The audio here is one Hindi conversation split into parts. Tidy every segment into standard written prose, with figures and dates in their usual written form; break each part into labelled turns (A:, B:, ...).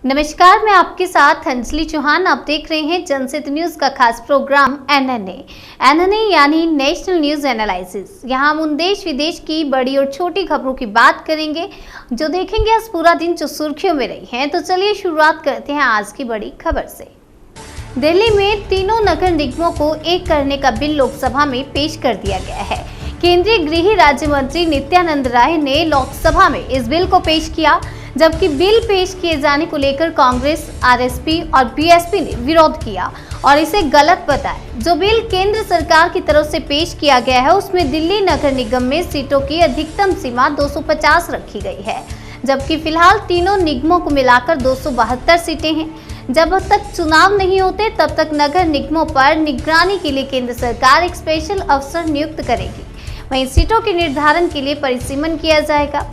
A: नमस्कार, मैं आपके साथ अंजलि चौहान। आप देख रहे हैं जनसित न्यूज का खास प्रोग्राम एनएनए यानी नेशनल न्यूज एनालिसिस। यहाँ हम उन देश विदेश की बड़ी और छोटी खबरों की बात करेंगे जो देखेंगे आज पूरा दिन जो सुर्खियों में रही हैं। तो चलिए शुरुआत करते हैं आज की बड़ी खबर से। दिल्ली में तीनों नगर निगमों को एक करने का बिल लोकसभा में पेश कर दिया गया है। केंद्रीय गृह राज्य मंत्री नित्यानंद राय ने लोकसभा में इस बिल को पेश किया, जबकि बिल पेश किए जाने को लेकर कांग्रेस, आरएसपी और बीएसपी ने विरोध किया और इसे गलत बताया। जो बिल केंद्र सरकार की तरफ से पेश किया गया है उसमें दिल्ली नगर निगम में सीटों की अधिकतम सीमा 250 रखी गई है, जबकि फिलहाल तीनों निगमों को मिलाकर 272 सीटें हैं। जब तक चुनाव नहीं होते तब तक नगर निगमों पर निगरानी के लिए केंद्र सरकार एक स्पेशल अफसर नियुक्त करेगी। वहीं सीटों के निर्धारण के लिए परिसीमन किया जाएगा।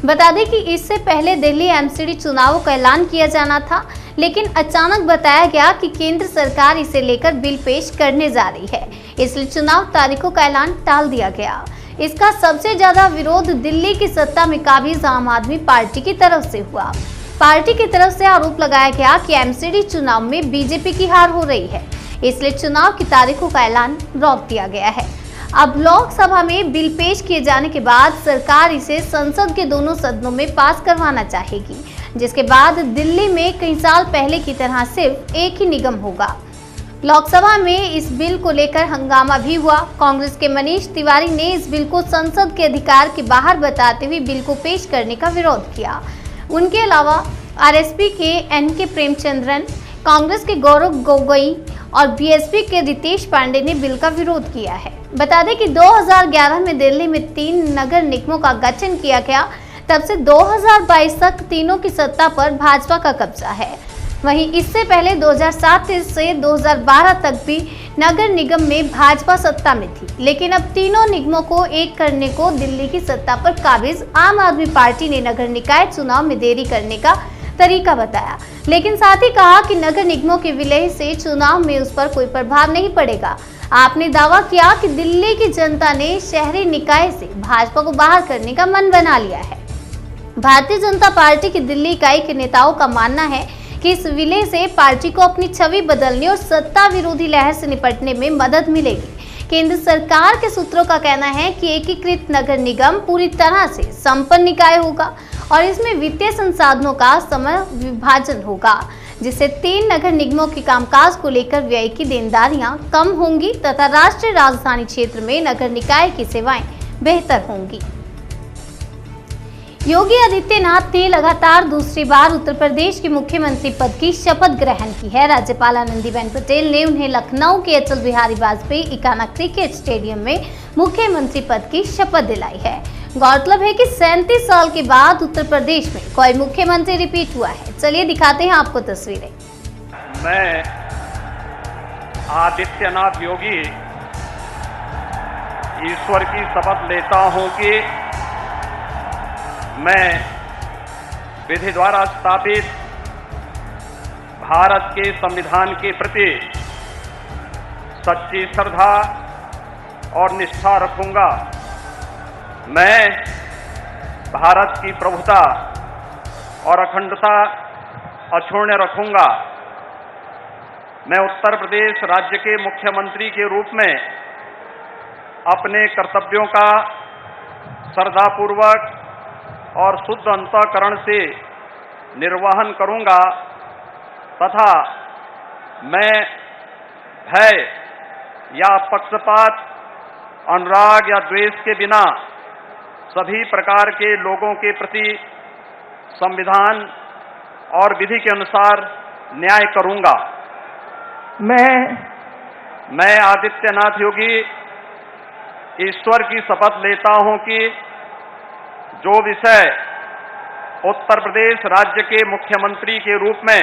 A: बता दें कि इससे पहले दिल्ली एमसीडी चुनावों का ऐलान किया जाना था, लेकिन अचानक बताया गया कि केंद्र सरकार इसे लेकर बिल पेश करने जा रही है, इसलिए चुनाव तारीखों का ऐलान टाल दिया गया। इसका सबसे ज्यादा विरोध दिल्ली की सत्ता में काबिज आम आदमी पार्टी की तरफ से हुआ। पार्टी की तरफ से आरोप लगाया गया कि एमसीडी चुनाव में बीजेपी की हार हो रही है, इसलिए चुनाव की तारीखों का ऐलान रोक दिया गया है। अब लोकसभा में बिल पेश किए जाने के बाद सरकार इसे संसद के दोनों सदनों में पास करवाना चाहेगी, जिसके बाद दिल्ली में कई साल पहले की तरह सिर्फ एक ही निगम होगा। लोकसभा में इस बिल को लेकर हंगामा भी हुआ। कांग्रेस के मनीष तिवारी ने इस बिल को संसद के अधिकार के बाहर बताते हुए बिल को पेश करने का विरोध किया। उनके अलावा आरएसपी के एनके प्रेमचंद्रन, कांग्रेस के गौरव गोगोई और बीएसपी के रितेश पांडे ने बिल का विरोध किया है। बता दें कि 2011 में दिल्ली में 3 नगर निगमों का गठन किया गया, तब से 2022 तक तीनों की सत्ता पर भाजपा का कब्जा है। वहीं इससे पहले 2007 से 2012 तक भी नगर निगम में भाजपा सत्ता में थी, लेकिन अब तीनों निगमों को एक करने को दिल्ली की सत्ता पर काबिज आम आदमी पार्टी ने नगर निकाय चुनाव में देरी करने का तरीका बताया, लेकिन साथ ही कहा कि नगर निगमों के विलय से चुनाव में उस पर कोई प्रभाव नहीं पड़ेगा। आपने दावा किया कि दिल्ली की जनता ने शहरी निकाय से भाजपा को बाहर करने का मन बना लिया है। भारतीय जनता पार्टी की दिल्ली इकाई के नेताओं का मानना है कि इस विलय से पार्टी को अपनी छवि बदलने और सत्ता विरोधी लहर से निपटने में मदद मिलेगी। केंद्र सरकार के सूत्रों का कहना है कि एकीकृत नगर निगम पूरी तरह से संपन्न निकाय होगा और इसमें वित्तीय संसाधनों का समय विभाजन होगा, जिससे 3 नगर निगमों के कामकाज को लेकर व्यय की देनदारियां कम होंगी तथा राष्ट्रीय राजधानी क्षेत्र में नगर निकाय की सेवाएं बेहतर होंगी। योगी आदित्यनाथ ने लगातार दूसरी बार उत्तर प्रदेश के मुख्यमंत्री पद की शपथ ग्रहण की है। राज्यपाल आनंदीबेन पटेल ने उन्हें लखनऊ के अटल बिहारी वाजपेयी इकाना क्रिकेट स्टेडियम में मुख्यमंत्री पद की शपथ दिलाई है। गौरतलब है कि 37 साल के बाद उत्तर प्रदेश में कोई मुख्यमंत्री रिपीट हुआ है। चलिए दिखाते हैं आपको तस्वीरें।
B: मैं आदित्यनाथ योगी ईश्वर की शपथ लेता हूं कि मैं विधि द्वारा स्थापित भारत के संविधान के प्रति सच्ची श्रद्धा और निष्ठा रखूंगा। मैं भारत की प्रभुता और अखंडता अक्षुण्ण रखूंगा। मैं उत्तर प्रदेश राज्य के मुख्यमंत्री के रूप में अपने कर्तव्यों का श्रद्धापूर्वक और शुद्ध अंतःकरण से निर्वहन करूंगा तथा मैं भय या पक्षपात, अनुराग या द्वेष के बिना सभी प्रकार के लोगों के प्रति संविधान और विधि के अनुसार न्याय करूंगा। मैं आदित्यनाथ योगी ईश्वर की शपथ लेता हूं कि जो विषय उत्तर प्रदेश राज्य के मुख्यमंत्री के रूप में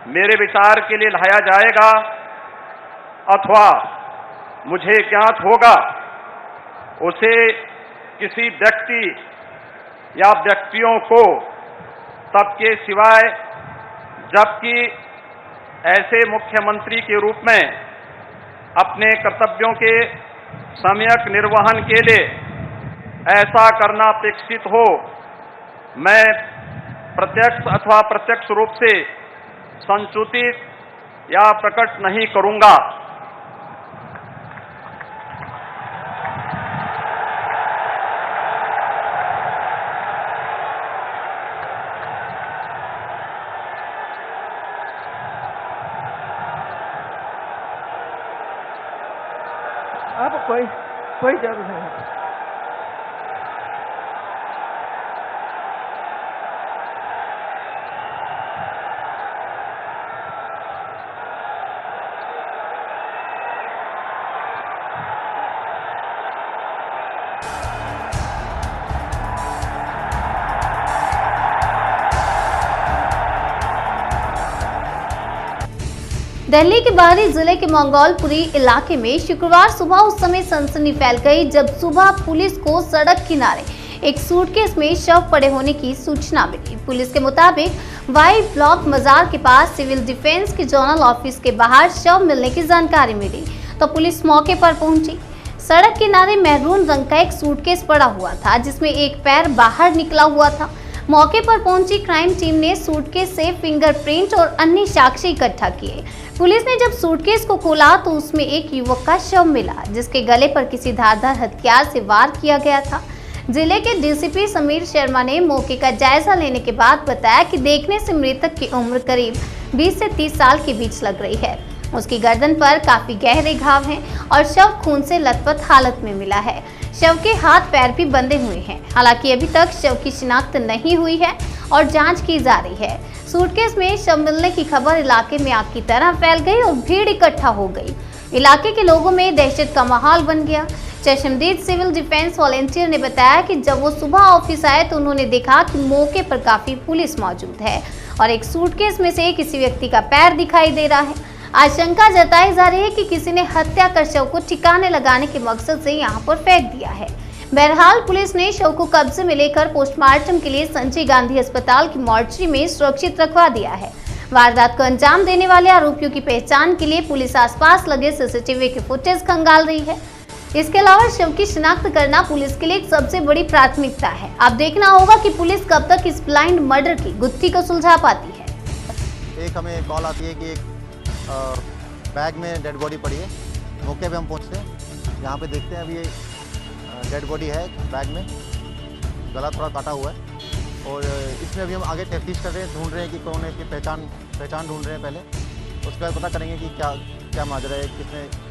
B: मेरे विचार के लिए लाया जाएगा अथवा मुझे ज्ञात होगा, उसे किसी व्यक्ति या व्यक्तियों को तब के सिवाय जबकि ऐसे मुख्यमंत्री के रूप में अपने कर्तव्यों के सम्यक निर्वहन के लिए ऐसा करना अपेक्षित हो, मैं प्रत्यक्ष अथवा प्रत्यक्ष रूप से संसूचित या प्रकट नहीं करूंगा।
C: अब कोई जरूरत नहीं है।
A: दिल्ली के बाहरी जिले के मंगोलपुरी इलाके में शुक्रवार सुबह उस समय सनसनी फैल गई जब सुबह पुलिस को सड़क किनारे एक सूटकेस में शव पड़े होने की सूचना मिली। पुलिस के मुताबिक वाई ब्लॉक मजार के पास सिविल डिफेंस के जोनल ऑफिस के बाहर शव मिलने की जानकारी मिली तो पुलिस मौके पर पहुंची। सड़क किनारे मैरून रंग का एक सूटकेस पड़ा हुआ था जिसमें एक पैर बाहर निकला हुआ था। मौके पर पहुंची क्राइम टीम ने सूटकेस से फिंगरप्रिंट और अन्य साक्ष्य इकट्ठा किए। पुलिस ने जब सूटकेस को खोला तो उसमें एक युवक का शव मिला जिसके गले पर किसी धारदार हथियार से वार किया गया था। जिले के डीसीपी समीर शर्मा ने मौके का जायजा लेने के बाद बताया कि देखने से मृतक की उम्र करीब 20 से 30 साल के बीच लग रही है। उसकी गर्दन पर काफी गहरे घाव हैं और शव खून से लथपथ हालत में मिला है। शव के हाथ पैर भी बंधे हुए हैं। हालांकि अभी तक शव की शिनाख्त नहीं हुई है और जांच की जा रही है। सूटकेस में शव मिलने की खबर इलाके में आग की तरह फैल गई और भीड़ इकट्ठा हो गई। इलाके के लोगों में दहशत का माहौल बन गया। चश्मदीद सिविल डिफेंस वॉलेंटियर ने बताया कि जब वो सुबह ऑफिस आए तो उन्होंने देखा कि मौके पर काफी पुलिस मौजूद है और एक सूटकेस में से किसी व्यक्ति का पैर दिखाई दे रहा है। आशंका जताई जा रही है कि किसी ने हत्या कर शव को ठिकाने लगाने के मकसद से यहां पर फेंक दिया है। बहरहाल पुलिस ने शव को कब्जे में लेकर पोस्टमार्टम के लिए संजय गांधी अस्पताल की मॉर्चरी में सुरक्षित रखवा दिया है। वारदात को अंजाम देने वाले आरोपियों की पहचान के लिए पुलिस आसपास लगे सीसीटीवी के फुटेज खंगाल रही है। इसके अलावा शव की शिनाख्त करना पुलिस के लिए एक सबसे बड़ी प्राथमिकता है। अब देखना होगा कि पुलिस कब तक इस ब्लाइंड मर्डर की गुत्थी को सुलझा पाती है।
D: एक हमें कॉल आती है कि एक बैग में डेड बॉडी पड़ी है। मौके पे हम पहुंचते हैं, यहाँ पे देखते हैं अभी ये डेड बॉडी है बैग में, गला थोड़ा काटा हुआ है और इसमें अभी हम आगे तफ्तीश कर रहे हैं, ढूंढ रहे हैं कि कौन है, इसकी पहचान ढूंढ रहे हैं पहले। उसके बाद पता करेंगे कि क्या माजरा है,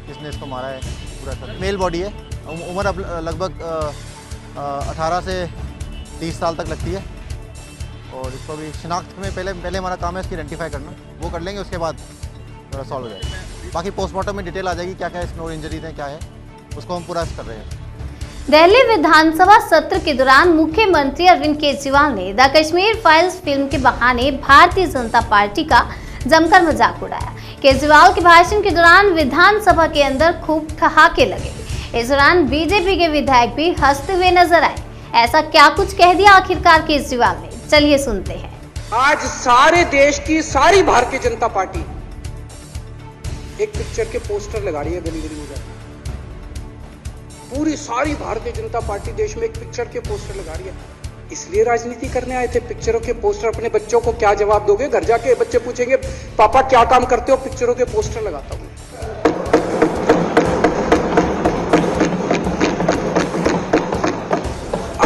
D: किसने इसको मारा है। पूरा सब मेल बॉडी है, उम्र अब लगभग 18 से 30 साल तक लगती है और इसको भी शिनाख्त में पहले हमारा काम है इसकी आइडेंटिफाई करना, वो कर लेंगे, उसके बाद थोड़ा सॉल्व हो जाएगा। बाकी पोस्टमार्टम में डिटेल आ जाएगी क्या इसमें और इंजरीज हैं क्या है, उसको हम पूरा कर रहे हैं।
A: दिल्ली विधानसभा सत्र के दौरान मुख्यमंत्री अरविंद केजरीवाल ने द कश्मीर फाइल्स फिल्म के बहाने भारतीय जनता पार्टी का जमकर मजाक उड़ाया। केजरीवाल के भाषण के दौरान विधानसभा के अंदर खूब ठहाके लगे। इस दौरान बीजेपी के विधायक भी हंसते हुए नजर आए। ऐसा क्या कुछ कह दिया आखिरकार केजरीवाल ने, चलिए सुनते हैं।
E: आज सारे देश की सारी भारतीय जनता पार्टी एक पिक्चर के पोस्टर लगा रही है गली गली में जाकर। पूरी सारी भारतीय जनता पार्टी देश में एक पिक्चर के पोस्टर लगा रही है। इसलिए राजनीति करने आए थे पिक्चरों के पोस्टर। अपने बच्चों को क्या जवाब दोगे? घर जाके बच्चे पूछेंगे पापा क्या काम करते हो? पिक्चरों के पोस्टर लगाता हूं।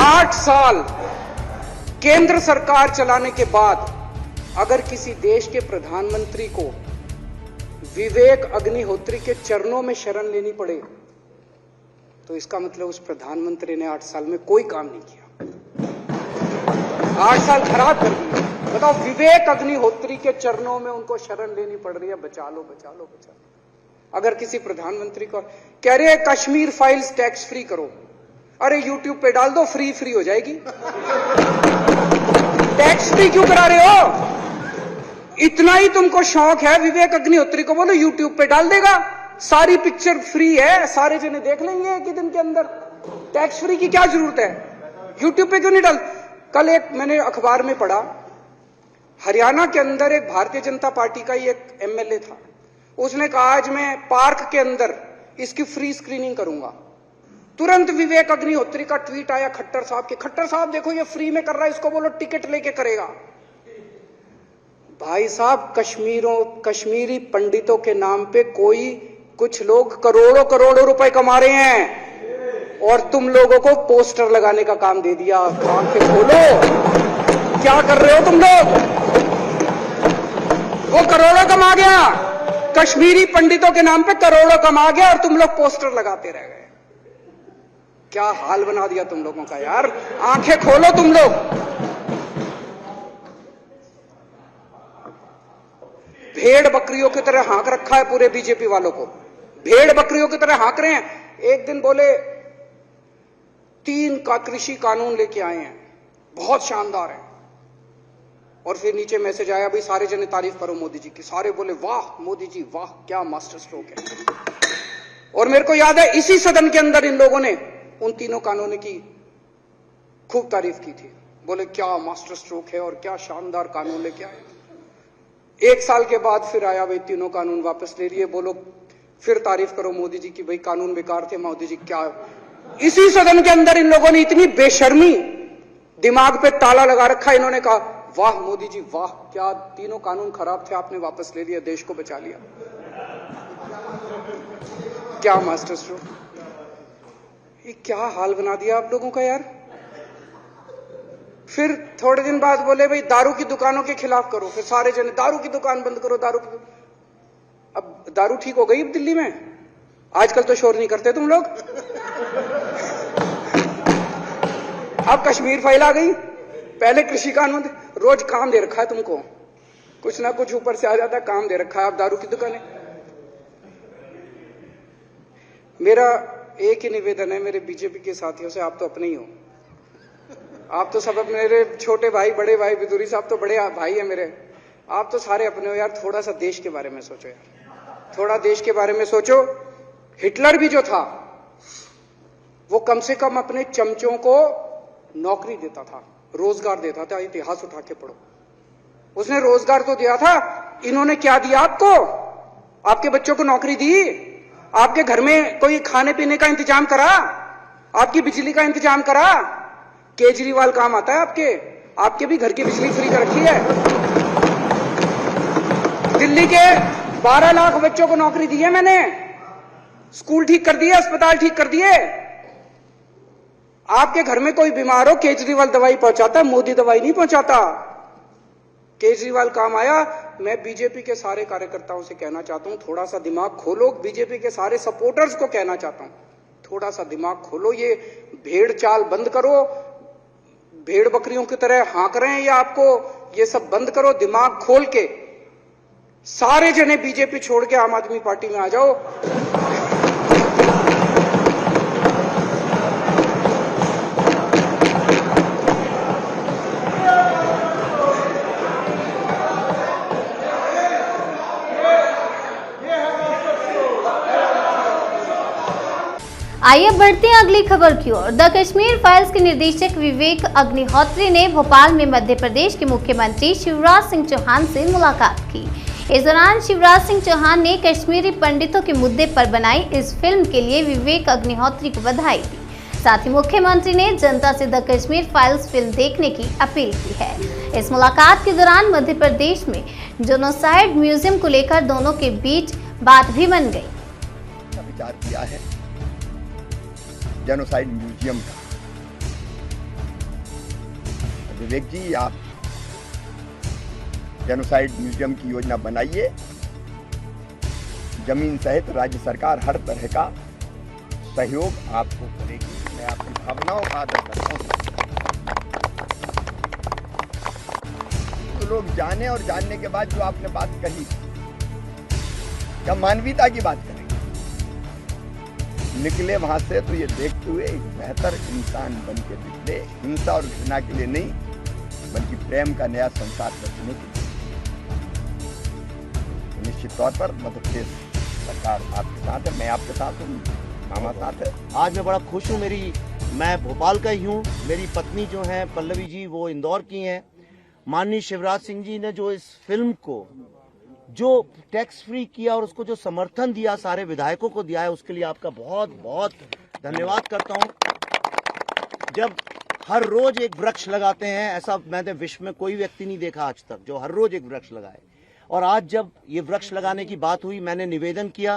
E: 8 साल केंद्र सरकार चलाने के बाद अगर किसी देश के प्रधानमंत्री को विवेक अग्निहोत्री के चरणों में शरण लेनी पड़े तो इसका मतलब उस प्रधानमंत्री ने 8 साल में कोई काम नहीं किया। 8 साल खराब कर दिए। बताओ, विवेक अग्निहोत्री के चरणों में उनको शरण लेनी पड़ रही है, बचा लो बचा लो बचा लो। अगर किसी प्रधानमंत्री को कह रहे हैं कश्मीर फाइल्स टैक्स फ्री करो, अरे यूट्यूब पे डाल दो, फ्री हो जाएगी। टैक्स फ्री क्यों करा रहे हो? इतना ही तुमको शौक है, विवेक अग्निहोत्री को बोलो यूट्यूब पे डाल देगा, सारी पिक्चर फ्री है, सारे जने देख लेंगे एक ही दिन के अंदर। टैक्स फ्री की क्या जरूरत है? यूट्यूब पे क्यों नहीं डाल? कल एक मैंने अखबार में पढ़ा, हरियाणा के अंदर एक भारतीय जनता पार्टी का ही एक एमएलए था, उसने कहा आज मैं पार्क के अंदर इसकी फ्री स्क्रीनिंग करूंगा। तुरंत विवेक अग्निहोत्री का ट्वीट आया खट्टर साहब के, खट्टर साहब देखो ये फ्री में कर रहा है, इसको बोलो टिकट लेके करेगा। भाई साहब, कश्मीरी पंडितों के नाम पे कुछ लोग करोड़ों करोड़ों रुपए कमा रहे हैं और तुम लोगों को पोस्टर लगाने का काम दे दिया। आंखें खोलो, क्या कर रहे हो तुम लोग? वो करोड़ों कमा गया, कश्मीरी पंडितों के नाम पे करोड़ों कमा गया और तुम लोग पोस्टर लगाते रह गए। क्या हाल बना दिया तुम लोगों का यार। आंखें खोलो तुम लोग। भेड़ बकरियों की तरह हाँक रखा है पूरे बीजेपी वालों को, भेड़ बकरियों की तरह हाँक रहे हैं। एक दिन बोले 3 का कृषि कानून लेके आए हैं, बहुत शानदार है, और फिर नीचे मैसेज आया, भाई सारे जने तारीफ करो मोदी जी की। सारे बोले वाह मोदी जी वाह, क्या मास्टर स्ट्रोक है। और मेरे को याद है इसी सदन के अंदर इन लोगों ने उन 3 कानूनों की खूब तारीफ की थी, बोले क्या मास्टर स्ट्रोक है और क्या शानदार कानून लेके आए। 1 साल के बाद फिर आया, भाई 3 कानून वापस ले लिए, बोलो फिर तारीफ करो मोदी जी की, भाई कानून बेकार थे मोदी जी। क्या इसी सदन के अंदर इन लोगों ने इतनी बेशर्मी, दिमाग पे ताला लगा रखा, इन्होंने कहा वाह मोदी जी वाह, क्या 3 कानून खराब थे आपने वापस ले लिया, देश को बचा लिया। क्या मास्टर स्ट्रोक, ये क्या हाल बना दिया आप लोगों का यार। फिर थोड़े दिन बाद बोले भाई दारू की दुकानों के खिलाफ करो, फिर सारे जने दारू की दुकान बंद करो, अब दारू ठीक हो गई दिल्ली में? आजकल तो शोर नहीं करते तुम लोग। अब कश्मीर फाइल आ गई, पहले कृषि कानून, रोज काम दे रखा है तुमको, कुछ ना कुछ ऊपर से आ जाता है, काम दे रखा है। अब दारू की दुकानें। मेरा एक ही निवेदन है मेरे बीजेपी के साथियों से, आप तो अपने ही हो, आप तो सब मेरे छोटे भाई, बड़े भाई, बिदुरी साहब तो बड़े भाई है मेरे, आप तो सारे अपने हो यार। थोड़ा सा देश के बारे में सोचो यार, थोड़ा देश के बारे में सोचो। हिटलर भी जो था वो कम से कम अपने चमचों को नौकरी देता था, रोजगार देता था। इतिहास उठा के पढ़ो, उसने रोजगार तो दिया था। इन्होंने क्या दिया आपको? आपके बच्चों को नौकरी दी? आपके घर में कोई खाने पीने का इंतजाम करा? आपकी बिजली का इंतजाम करा? केजरीवाल काम आता है आपके भी घर की बिजली फ्री कर रखी है। दिल्ली के 12 लाख बच्चों को नौकरी दी है मैंने, स्कूल ठीक कर दिए, अस्पताल ठीक कर दिए। आपके घर में कोई बीमार हो, केजरीवाल दवाई पहुंचाता, मोदी दवाई नहीं पहुंचाता। केजरीवाल काम आया। मैं बीजेपी के सारे कार्यकर्ताओं से कहना चाहता हूं, थोड़ा सा दिमाग खोलो। बीजेपी के सारे सपोर्टर्स को कहना चाहता हूं, थोड़ा सा दिमाग खोलो। ये भेड़ चाल बंद करो, भेड़ बकरियों की तरह हाँक रहे हैं ये आपको, ये सब बंद करो। दिमाग खोल के सारे जने बीजेपी छोड़ के आम आदमी पार्टी में आ जाओ।
A: आइए बढ़ते हैं अगली खबर की ओर। द कश्मीर फाइल्स के निर्देशक विवेक अग्निहोत्री ने भोपाल में मध्य प्रदेश के मुख्यमंत्री शिवराज सिंह चौहान से मुलाकात की। इस दौरान शिवराज सिंह चौहान ने कश्मीरी पंडितों के मुद्दे पर बनाई इस फिल्म के लिए विवेक अग्निहोत्री को बधाई दी। साथ ही मुख्यमंत्री ने जनता से द कश्मीर फाइल्स फिल्म देखने की अपील की है। इस मुलाकात के दौरान मध्य प्रदेश में जेनोसाइड म्यूजियम को लेकर दोनों के बीच बात भी बन गई।
F: विचार किया है जेनोसाइड म्यूजियम का। विवेक जी, आप जेनोसाइड म्यूजियम की योजना बनाइए। जमीन सहित राज्य सरकार हर तरह का सहयोग आपको करेगी। मैं आपकी भावनाओं का आदर करता हूं। तो लोग जाने और जानने के बाद जो आपने बात कही, क्या मानवीयता की बात करेंगे? निकले वहां से तो ये देखते हुए एक बेहतर इंसान बन के निकले, हिंसा और घृणा के लिए नहीं बल्कि प्रेम का नया संसार रचने के लिए। निश्चित तौर पर मध्य प्रदेश सरकार आपके साथ है, मैं आपके साथ हूँ, मामा साथ है।
G: आज मैं बड़ा खुश हूँ। मैं भोपाल का ही हूँ, मेरी पत्नी जो है पल्लवी जी वो इंदौर की हैं। माननीय शिवराज सिंह जी ने जो इस फिल्म को जो टैक्स फ्री किया और उसको जो समर्थन दिया सारे विधायकों को दिया है, उसके लिए आपका बहुत बहुत धन्यवाद करता हूं। जब हर रोज एक वृक्ष लगाते हैं, ऐसा मैंने विश्व में कोई व्यक्ति नहीं देखा आज तक जो हर रोज एक वृक्ष लगाए। और आज जब ये वृक्ष लगाने की बात हुई, मैंने निवेदन किया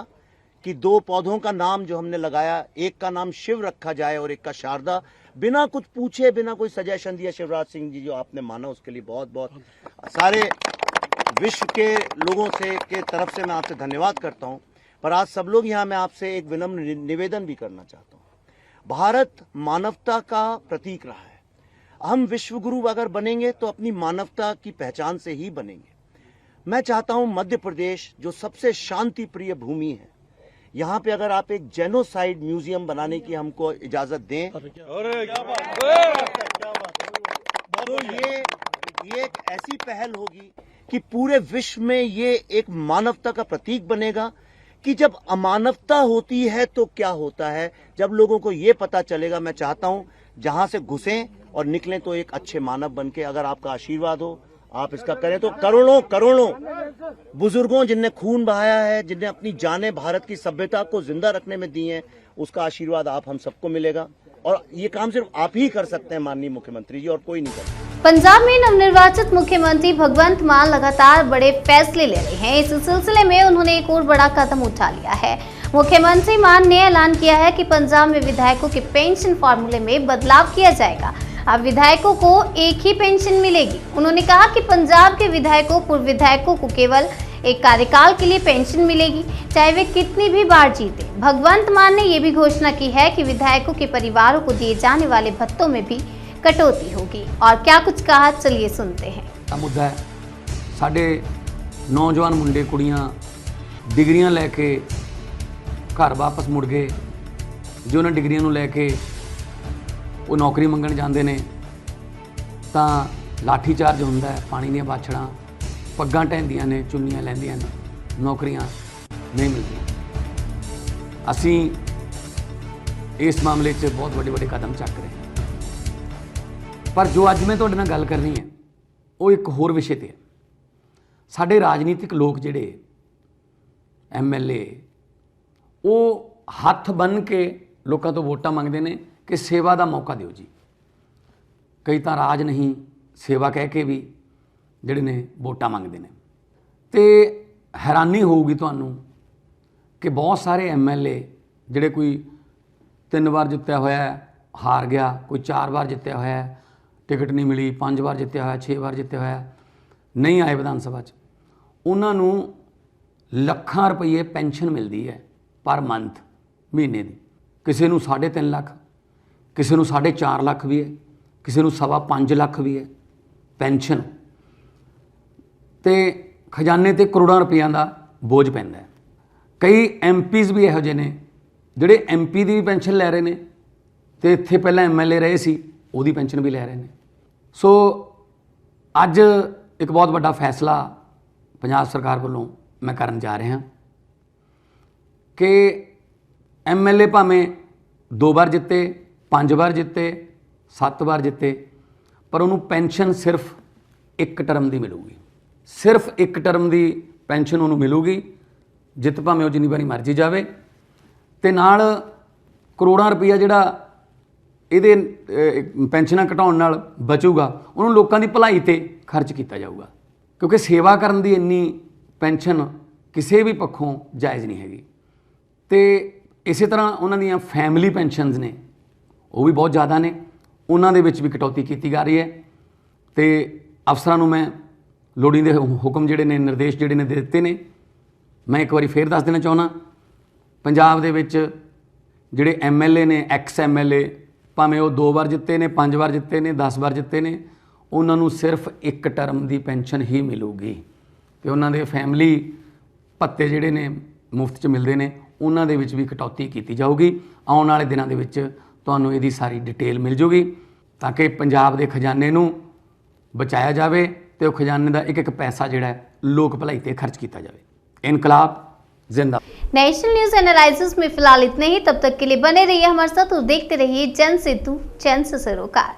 G: कि 2 पौधों का नाम जो हमने लगाया, एक का नाम शिव रखा जाए और एक का शारदा। बिना कुछ पूछे, बिना कोई सजेशन दिया, शिवराज सिंह जी जो आपने माना उसके लिए बहुत बहुत सारे विश्व के लोगों से के तरफ से मैं आपसे धन्यवाद करता हूं। पर आज सब लोग यहाँ मैं आपसे एक विनम्र निवेदन भी करना चाहता हूं। भारत मानवता का प्रतीक रहा है। हम विश्व गुरु अगर बनेंगे तो अपनी मानवता की पहचान से ही बनेंगे। मैं चाहता हूं मध्य प्रदेश जो सबसे शांति प्रिय भूमि है, यहाँ पे अगर आप एक जेनोसाइड म्यूजियम बनाने की हमको इजाजत दें तो ये एक ऐसी पहल होगी कि पूरे विश्व में ये एक मानवता का प्रतीक बनेगा कि जब अमानवता होती है तो क्या होता है। जब लोगों को ये पता चलेगा, मैं चाहता हूं जहां से घुसें और निकलें तो एक अच्छे मानव बनके। अगर आपका आशीर्वाद हो, आप इसका करें तो करोड़ों करोड़ों बुजुर्गों जिनने खून बहाया है, जिनने अपनी जानें भारत की सभ्यता को जिंदा रखने में दी हैं, उसका आशीर्वाद आप हम सबको मिलेगा। और ये काम सिर्फ आप ही कर सकते हैं माननीय मुख्यमंत्री जी, और कोई नहीं कर सकता।
A: पंजाब में नवनिर्वाचित मुख्यमंत्री भगवंत मान लगातार बड़े फैसले ले रहे हैं। इस सिलसिले में उन्होंने एक और बड़ा कदम उठा लिया है। मुख्यमंत्री मान ने ऐलान किया है कि पंजाब में विधायकों के पेंशन फॉर्मूले में बदलाव किया जाएगा। अब विधायकों को एक ही पेंशन मिलेगी। उन्होंने कहा कि पंजाब के विधायकों, पूर्व विधायकों को केवल एक कार्यकाल के लिए पेंशन मिलेगी, चाहे वे कितनी भी बार जीते। भगवंत मान ने यह भी घोषणा की है कि विधायकों के परिवारों को दिए जाने वाले भत्तों में भी कटौती होगी। और क्या कुछ कहा, चलिए सुनते हैं।
H: मुद्दा है साडे नौजवान मुंडे कुड़ियां डिग्रियां लैके घर वापस मुड़ गए, जो उन्हें डिग्रियां नूं लैके वो नौकरी मंगण जाते हैं तो लाठी चार्ज होंदा है, पानी दी बाछड़ां पग्गां ढहंदियां ने, चुन्नियां लैंदियां ने, नौकरियां नहीं मिलदियां। असीं इस मामले 'च बहुत बड़े कदम चक रहे हैं। पर जो अज मैं तुहाडे नाल गल करनी है वो एक होर विषय ते है। साडे राजनीतिक लोग जिहड़े MLA वो हत्थ बन के लोगों तो वोटां मंगते हैं कि सेवा का मौका दिओ जी। कई तो राज नहीं सेवा कह के भी जिहड़े ने वोटां मंगते हैं। तो हैरानी होगी तुहानूं कि बहुत सारे MLA जिहड़े कोई 3 बार जितया होया हार गया, कोई 4 बार जितया होया टिकट नहीं मिली, 5 बार जितया होया, 6 बार जितया होया, नहीं आए विधान सभा 'च, उन्होंने ਲੱਖਾਂ रुपये पेंशन मिलती है पर मंथ महीने की। किसी को 3.5 ਲੱਖ, किसी को 4.5 ਲੱਖ भी है, किसी को 5.25 ਲੱਖ भी है पेंशन। तो खजाने ते करोड़ों रुपया का बोझ पैंदा है। कई MPs भी इहो जिहे ने जिहड़े MP की भी पेंशन लै रहे हैं, तो इत्थे पहलां MLA रहे सी, उहदी पेंशन भी लै रहे हैं। सो अज एक बहुत बड़ा फैसला पंजाब सरकार वालों मैं करन जा रहा कि MLA भावें 2 बार जिते, 5 बार जिते, 7 बार जिते, पर उन्होंने पेंशन सिर्फ 1 टर्म की मिलूगी। सिर्फ 1 टर्म की पेंशन उन्होंने मिलूगी, जित भावें वो जिन्नी बारी मर्जी जाए। तो नाल करोड़ों रुपया जिहड़ा ਇਹਦੇ ਪੈਨਸ਼ਨਾਂ ਘਟਾਉਣ ਨਾਲ ਬਚੂਗਾ, ਉਹਨੂੰ ਲੋਕਾਂ ਦੀ ਭਲਾਈ ਤੇ ਖਰਚ ਕੀਤਾ ਜਾਊਗਾ। ਕਿਉਂਕਿ ਸੇਵਾ ਕਰਨ ਦੀ ਇੰਨੀ ਪੈਨਸ਼ਨ ਕਿਸੇ ਵੀ ਪੱਖੋਂ ਜਾਇਜ਼ ਨਹੀਂ ਹੈਗੀ। ਤੇ ਇਸੇ ਤਰ੍ਹਾਂ ਉਹਨਾਂ ਦੀਆਂ ਫੈਮਿਲੀ ਪੈਨਸ਼ਨਸ ਨੇ, ਉਹ ਵੀ ਬਹੁਤ ਜ਼ਿਆਦਾ ਨੇ, ਉਹਨਾਂ ਦੇ ਵਿੱਚ ਵੀ ਕਟੌਤੀ ਕੀਤੀ ਜਾ ਰਹੀ ਹੈ। ਤੇ ਅਫਸਰਾਂ ਨੂੰ ਮੈਂ ਲੋੜੀਂਦੇ ਹੁਕਮ ਜਿਹੜੇ ਨੇ, ਨਿਰਦੇਸ਼ ਜਿਹੜੇ ਨੇ ਦੇ ਦਿੱਤੇ ਨੇ। ਮੈਂ ਇੱਕ ਵਾਰੀ ਫੇਰ ਦੱਸ ਦੇਣਾ ਚਾਹੁੰਦਾ, ਪੰਜਾਬ ਦੇ ਵਿੱਚ ਜਿਹੜੇ MLA ਨੇ, ex MLA, ਭਾਵੇਂ ਉਹ 2 ਵਾਰ ਜਿੱਤੇ ਨੇ, 5 ਵਾਰ ਜਿੱਤੇ ਨੇ, 10 ਵਾਰ ਜਿੱਤੇ ਨੇ, ਉਹਨਾਂ ਨੂੰ ਸਿਰਫ 1 ਟਰਮ ਦੀ ਪੈਨਸ਼ਨ ਹੀ ਮਿਲੂਗੀ। ਤੇ ਉਹਨਾਂ ਦੇ ਫੈਮਿਲੀ ਭੱਤੇ ਜਿਹੜੇ ਨੇ ਮੁਫਤ 'ਚ ਮਿਲਦੇ ਨੇ, ਉਹਨਾਂ ਦੇ ਵਿੱਚ ਵੀ ਕਟੌਤੀ ਕੀਤੀ ਜਾਊਗੀ। ਆਉਣ ਵਾਲੇ ਦਿਨਾਂ ਦੇ ਵਿੱਚ ਤੁਹਾਨੂੰ ਇਹਦੀ ਸਾਰੀ ਡਿਟੇਲ ਮਿਲ ਜੂਗੀ, ਤਾਂ ਕਿ ਪੰਜਾਬ ਦੇ ਖਜ਼ਾਨੇ ਨੂੰ ਬਚਾਇਆ ਜਾਵੇ ਤੇ ਉਹ ਖਜ਼ਾਨੇ ਦਾ ਇੱਕ ਪੈਸਾ ਜਿਹੜਾ ਲੋਕ भलाई ਤੇ खर्च किया जाए। इनकलाब जिंदाबाद।
A: नेशनल न्यूज एनालिसिस में फिलहाल इतने ही। तब तक के लिए बने रहिए हमारे साथ और देखते रहिए जन सेतु जन से सरोकार।